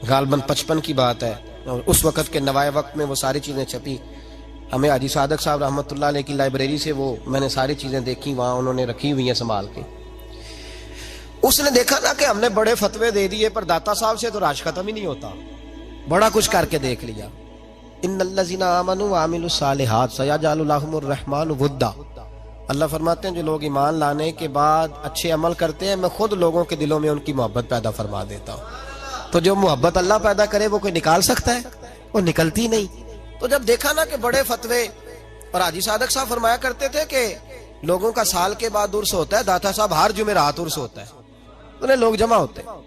गालबन 55 की बात है, और उस वक्त के नवाए वक्त में वो सारी चीजें छपी। हमें हाजी सादक साहब रहमतुल्लाह अलैह की लाइब्रेरी से वो मैंने सारी चीजें देखी, वहां उन्होंने रखी हुई हैं संभाल के। उसने देखा ना कि हमने बड़े फतवे दे दिए, पर दाता साहब से तो राज खत्म ही नहीं होता। बड़ा कुछ करके देख लिया। इन्नल्लज़ीना आमनू व अमिलुस सालिहात सयजअलु लहुमुर रहमानु वुद्दा। अल्लाह फरमाते हैं जो लोग ईमान लाने के बाद अच्छे अमल करते हैं, मैं खुद लोगों के दिलों में उनकी मोहब्बत पैदा फरमा देता हूँ। तो जो मोहब्बत अल्लाह पैदा करे वो कोई निकाल सकता है? वो निकलती नहीं। तो जब देखा ना कि बड़े फतवे, और हाजी सादक साहब फरमाया करते थे कि लोगों का साल के बाद उर्स होता है, दाता साहब हर जुमेरात उर्स होता है, उन्हें लोग जमा होते हैं।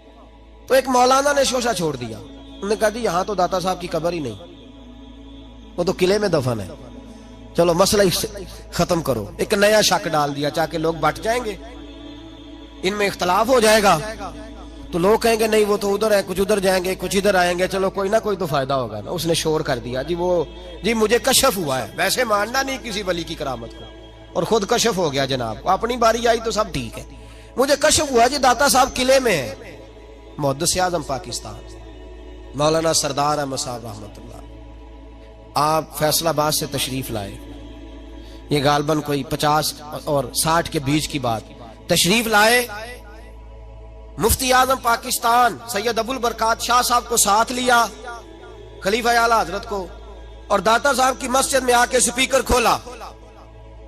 तो एक मौलाना ने शोशा छोड़ दिया, उन्होंने कहा जी यहाँ तो दाता साहब की कब्र ही नहीं, वो तो किले में दफन है, चलो मसला खत्म करो। एक नया शक डाल दिया, चाहे लोग बट जाएंगे, इनमें इख्तलाफ हो जाएगा, तो लोग कहेंगे नहीं वो तो उधर है, कुछ उधर जाएंगे, कुछ इधर आएंगे, चलो कोई ना कोई तो फायदा होगा ना। उसने शोर कर दिया जी मुझे कशफ हुआ है, वैसे मानना नहीं किसी वली की करामत को, और खुद कशफ हो गया जनाब को, अपनी बारी आई तो सब ठीक है, मुझे कशफ हुआ जी दाता साहब किले में है। मुहद्दिस आज़म पाकिस्तान मौलाना सरदार अहमद साहब रहमतुल्लाह, आप फैसलाबाद से तशरीफ लाए, ये गालबन कोई 50 और 60 के बीच की बात, तशरीफ लाए। मुफ्ती आजम पाकिस्तान सैयद अबुल बरकात शाह साहब को साथ लिया, खलीफा आला हजरत को, और दाता साहब की मस्जिद में आके स्पीकर खोला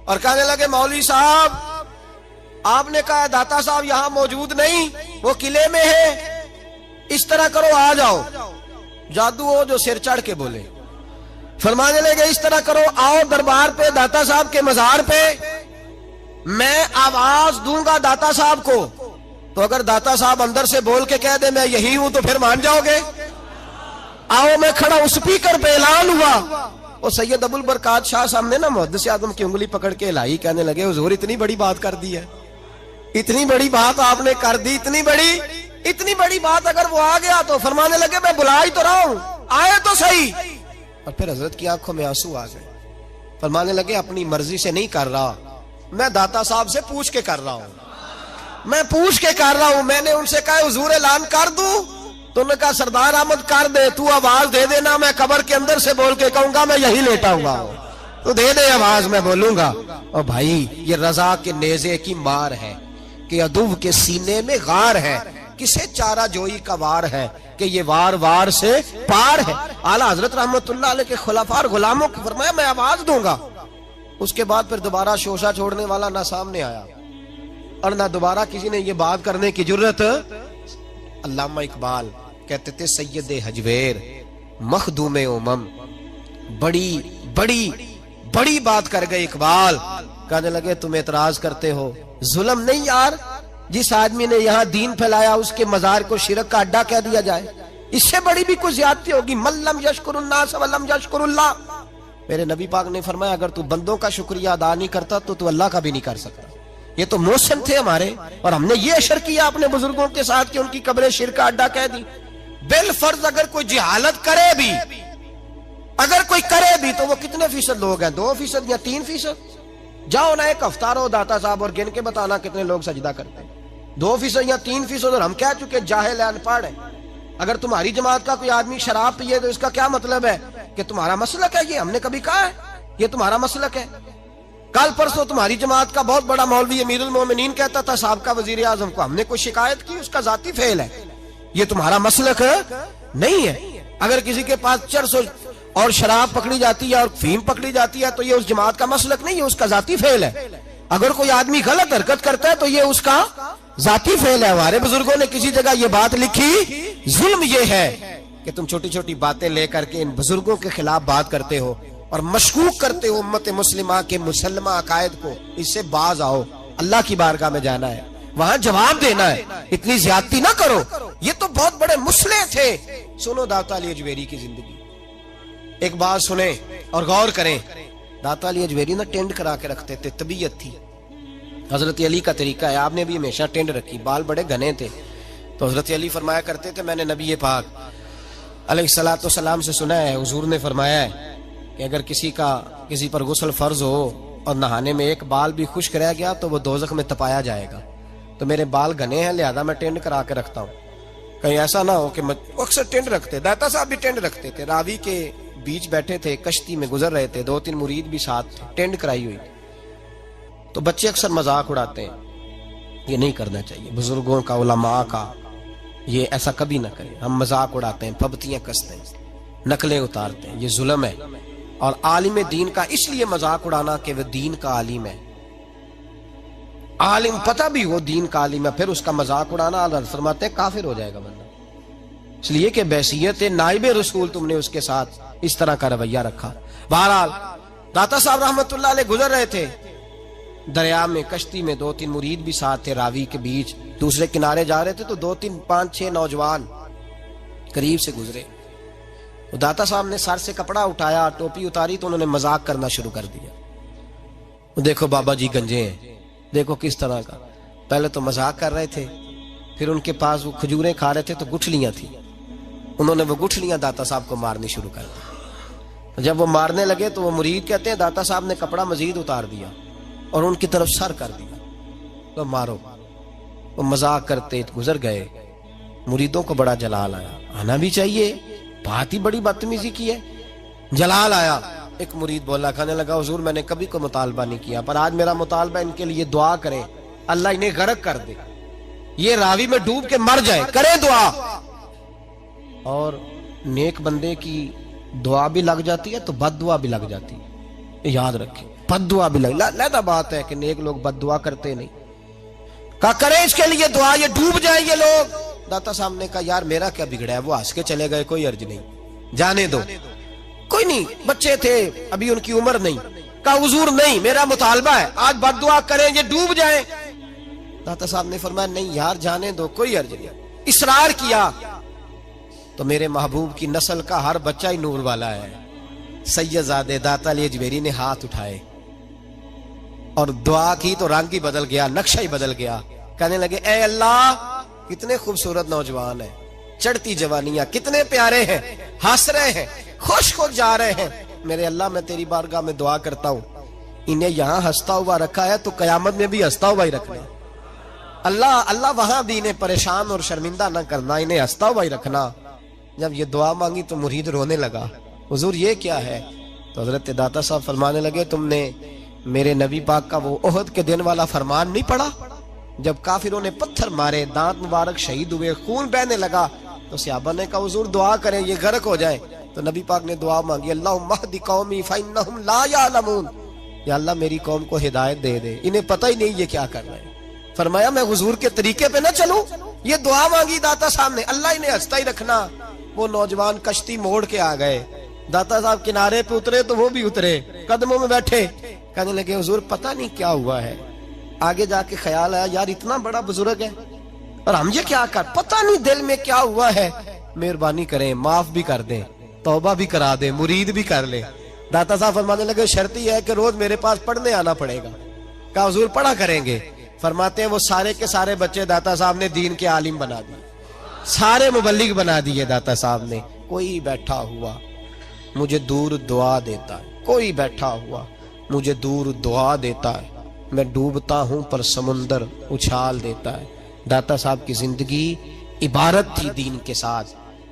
और कहने लगे मौलवी साहब आपने कहा दाता साहब यहाँ मौजूद नहीं, वो किले में है, इस तरह करो आ जाओ। जादू हो जो सिर चढ़ के बोले, फरमाने लगे इस तरह करो, आओ दरबार पे दाता साहब के मजार पे, मैं आवाज दूंगा दाता साहब को, तो अगर दाता साहब अंदर से बोल के कह दे मैं यही हूं तो फिर मान जाओगे। आओ मैं खड़ा हूं, स्पीकर पे ऐलान हुआ और सैयद अबुल बरकात शाह साहब ने ना मुहद्दिस आदम की उंगली पकड़ के हिलाई, कहने लगे हुजूर इतनी बड़ी बात कर दी है, इतनी बड़ी बात आपने कर दी, इतनी बड़ी बात अगर वो आ गया तो। फरमाने लगे मैं बुला ही तो रहा हूं, आए तो सही। और फिर हजरत की आंखों में आंसू आ गए। फरमाने लगे अपनी मर्जी से नहीं कर रहा, मैं दाता साहब से पूछ के कर रहा हूं, मैं पूछ के कर रहा हूं। मैंने उनसे कहा हुजूर ऐलान कर दूं, तो उन्होंने कहा सरदार अहमद कर दे, तू आवाज दे देना, मैं कब्र के अंदर से बोल के कहूंगा मैं यही लेटा हुआ हूं, तो दे दे आवाज, मैं बोलूंगा। और भाई ये रजा के नेजे की मार है कि अदुव के सीने में गार है, किसे चारा जोई का वार है कि ये वार वार से पार है। आला हजरत रहमतुल्लाह अलैह के खुलाफा और गुलामों को फरमाया मैं आवाज दूंगा। उसके बाद फिर दोबारा शोशा छोड़ने वाला ना सामने आया और ना दोबारा किसी ने ये बात करने की जुर्रत। अल्लामा इकबाल कहते थे सैयद हजवेर मखदूमे उमम, बड़ी बड़ी बड़ी बात कर गए इकबाल। कहने लगे तुम एतराज करते हो, जुल्म नहीं यार, जिस आदमी ने यहाँ दीन फैलाया उसके मजार को शिरक का अड्डा कह दिया जाए, इससे बड़ी भी कुछ ज्यादती होगी। मल्लम यशकुरुन्नास वलम यशकुरुल्लाह, मेरे नबी पाक ने फरमाया अगर तू बंदों का शुक्रिया अदा नहीं करता तो तू अल्लाह का भी नहीं कर सकता। ये तो मोहसिन थे हमारे, और हमने ये अशर किया अपने बुजुर्गों के साथ कि उनकी कब्रें शिरक का अड्डा कह दी। बिल फर्ज अगर कोई जिहालत करे भी, अगर कोई करे भी, तो वो कितने फीसद लोग हैं, 2% या 3%? जाओ ना एक हफ्ता रहो दाता साहब और गिन के बताना कितने लोग सजदा करते हैं, 2% या 3%। और हम कह चुके जाहिल है, अनपढ़ है। अगर तुम्हारी जमात का कोई आदमी शराब पिए तो इसका क्या मतलब है कि तुम्हारा मसलक है? ये हमने कभी कहा है ये तुम्हारा मसलक है? कल परसों तुम्हारी जमात का बहुत बड़ा मौलवी अमीरुल मोमिनीन कहता था साहबका वजीर आजम को, हमने कोई शिकायत की? उसका जाती फेल है, ये तुम्हारा मसलक नहीं है। अगर किसी के पास चरस और शराब पकड़ी जाती है और फीम पकड़ी जाती है तो ये उस जमात का मसलक नहीं है, उसका जाती फेल है। अगर कोई आदमी गलत हरकत करता है तो ये उसका जाती फेल है। हमारे बुजुर्गों ने किसी जगह ये बात लिखी, जुल्म ये है कि तुम छोटी छोटी बातें लेकर के इन बुजुर्गों के खिलाफ बात करते हो और मशकूक करते हो उम्मत मुस्लिमा के मुसलमा अकायद को। इससे बाज आओ, अल्लाह की बारगाह में जाना है, वहां जवाब देना है, इतनी ज्यादती ना करो। ये तो बहुत बड़े मुसले थे। सुनो दाता अली अजमेरी की जिंदगी, एक बात सुने और गौर करें। दाता अली अजमेरी ना टेंड करा के रखते थे, तबीयत थी। हजरत अली का तरीका है, आपने भी हमेशा टेंड रखी, बाल बड़े घने थे। तो हजरत अली फरमाया करते थे, मैंने नबी पाक अलैहिस्सलातु सलाम से सुना है, हुजूर ने फरमाया है कि अगर किसी पर गुस्ल फर्ज हो और नहाने में एक बाल भी खुश्क रह गया तो वो दोजख में तपाया जाएगा। तो मेरे बाल घने हैं लिहाजा मैं टेंड करा के रखता हूँ, कहीं ऐसा ना हो कि अक्सर टेंड रखते, दाता साहब भी टेंड रखते थे। रावी के बीच बैठे थे, कश्ती में गुजर रहे थे, 2-3 मुरीद भी साथ थे, टेंड कराई हुई। तो बच्चे अक्सर मजाक उड़ाते हैं, ये नहीं करना चाहिए बुजुर्गों का, उलमा का, ये ऐसा कभी ना करें। हम मजाक उड़ाते हैं, पबतियां कसते हैं, नकलें उतारते हैं, ये जुल्म है। और आलिम दीन का इसलिए मजाक उड़ाना कि वह दीन का आलिम है, आलिम पता भी हो दीन का आलिम है, फिर उसका मजाक उड़ाना अल्लाह फरमाते हैं काफिर हो जाएगा बंदा। इसलिए कि बैसियत नाइब रसूल तुमने उसके साथ इस तरह का रवैया रखा। बहरहाल दाता साहब रहमतुल्लाह अलैह गुजर रहे थे दरिया में, कश्ती में, 2-3 मुरीद भी साथ थे, रावी के बीच दूसरे किनारे जा रहे थे। तो 2-3-5-6 नौजवान करीब से गुजरे। तो दाता साहब ने सर से कपड़ा उठाया, टोपी उतारी, तो उन्होंने मजाक करना शुरू कर दिया। तो देखो बाबा जी गंजे हैं, देखो किस तरह का। पहले तो मजाक कर रहे थे, फिर उनके पास वो खजूरें खा रहे थे तो गुठलियां थी, उन्होंने वो गुठलियां दाता साहब को मारनी शुरू कर दी। तो जब वो मारने लगे तो वो मुरीद कहते हैं दाता साहब ने कपड़ा मजीद उतार दिया और उनकी तरफ सर कर दिया, तो मारो। वो मजाक करते गुजर गए। मुरीदों को बड़ा जलाल आया, आना भी चाहिए, बात ही बड़ी बदतमीजी की है, जलाल आया। एक मुरीद बोला, कहने लगा हुजूर मैंने कभी कोई मुतालबा नहीं किया, पर आज मेरा मुतालबा इनके लिए दुआ करें, अल्लाह इन्हें गर्क कर दे, ये रावी में डूब के मर जाए, करे दुआ। और नेक बंदे की दुआ भी लग जाती है तो बद दुआ भी लग जाती है, याद रखें, बद दुआ भी लग। लहदा बात है कि नेक लोग बद दुआ करते नहीं। कहा करें इसके लिए दुआ, ये डूब जाए ये लोग। दाता साहब ने कहा यार मेरा क्या बिगड़ा है, वो हंस के चले गए, कोई अर्ज नहीं, जाने दो, कोई नहीं, बच्चे थे अभी, उनकी उम्र नहीं। कहा हुजूर नहीं, मेरा मुतालबा है आज बद्दुआ करें ये डूब जाएं। दाता साहब ने फरमाया नहीं यार जाने दो, कोई अर्ज नहीं। इसरार किया तो मेरे महबूब की नस्ल का हर बच्चा ही नूर वाला है। सैयदजादे दाता अली अजमेरी ने हाथ उठाए और दुआ की तो रंग ही बदल गया, नक्शा ही बदल गया। कहने लगे ए अल्लाह, कितने खूबसूरत नौजवान हैं, चढ़ती जवानियां, कितने प्यारे हैं, हंस रहे हैं, खुश खुश जा रहे हैं। मेरे अल्लाह मैं तेरी बारगाह में दुआ करता हूं, इन्हें यहां हंसता हुआ रखा है तो कयामत में भी हंसता हुआ ही रखना। अल्लाह अल्लाह वहां भी इन्हें परेशान और शर्मिंदा न करना, इन्हें हंसता हुआ ही रखना। जब ये दुआ मांगी तो मुरीद रोने लगा, हुजूर ये क्या है? तो हजरत दाता साहब फरमाने लगे तुमने मेरे नबी पाक का वो ओहद के दिन वाला फरमान नहीं पढ़ा? जब काफिरों ने पत्थर मारे, दांत मुबारक शहीद हुए, खून बहने लगा, तो सहाबा ने कहा हुजूर दुआ करें ये गर्क हो जाए। तो नबी पाक ने दुआ मांगी, अल्लाहुम्महदी कौमी फइन्नहुम ला यअलमून, या अल्लाह मेरी कौम को हिदायत दे दे, इन्हें पता ही नहीं ये क्या कर रहे हैं। फरमाया मैं हुजूर के तरीके पे ना चलूं? ये दुआ मांगी दाता साहब ने, अल्लाह इन्हें हंसता ही रखना। वो नौजवान कश्ती मोड़ के आ गए, दाता साहब किनारे पे उतरे तो वो भी उतरे, कदमों में बैठे। कहने लगे हुजूर पता नहीं क्या हुआ है। आगे जाके ख्याल आया यार इतना बड़ा बुजुर्ग है और हम ये क्या कर, पता नहीं दिल में क्या हुआ है, मेहरबानी करें माफ भी कर दें, तौबा भी करा दे, मुरीद भी कर ले। दाता साहब फरमाने लगे शर्त ही है कि रोज मेरे पास पढ़ने आना पड़ेगा। कहा हुजूर पढ़ा करेंगे। फरमाते हैं वो सारे के सारे बच्चे दाता साहब ने दीन के आलिम बना दिए, सारे मुबल्लिग बना दिए दाता साहब ने। कोई बैठा हुआ मुझे दूर दुआ देता है, कोई बैठा हुआ मुझे दूर दुआ देता है, मैं डूबता हूं पर समुंदर उछाल देता है। दाता साहब की जिंदगी इबारत थी दीन के साथ।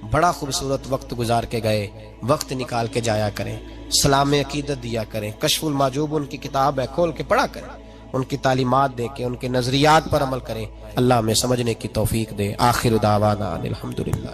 बड़ा खूबसूरत वक्त गुजार के गए, वक्त निकाल के जाया करें, सलाम अकीदत दिया करें। कशफुल माजूब उनकी किताब है, खोल के पढ़ा करें, उनकी तालीमात दे के उनके नजरियात पर अमल करें। अल्लाह में समझने की तौफीक दे। आखिर दावाना अनिल हम्दुलिल्लाह।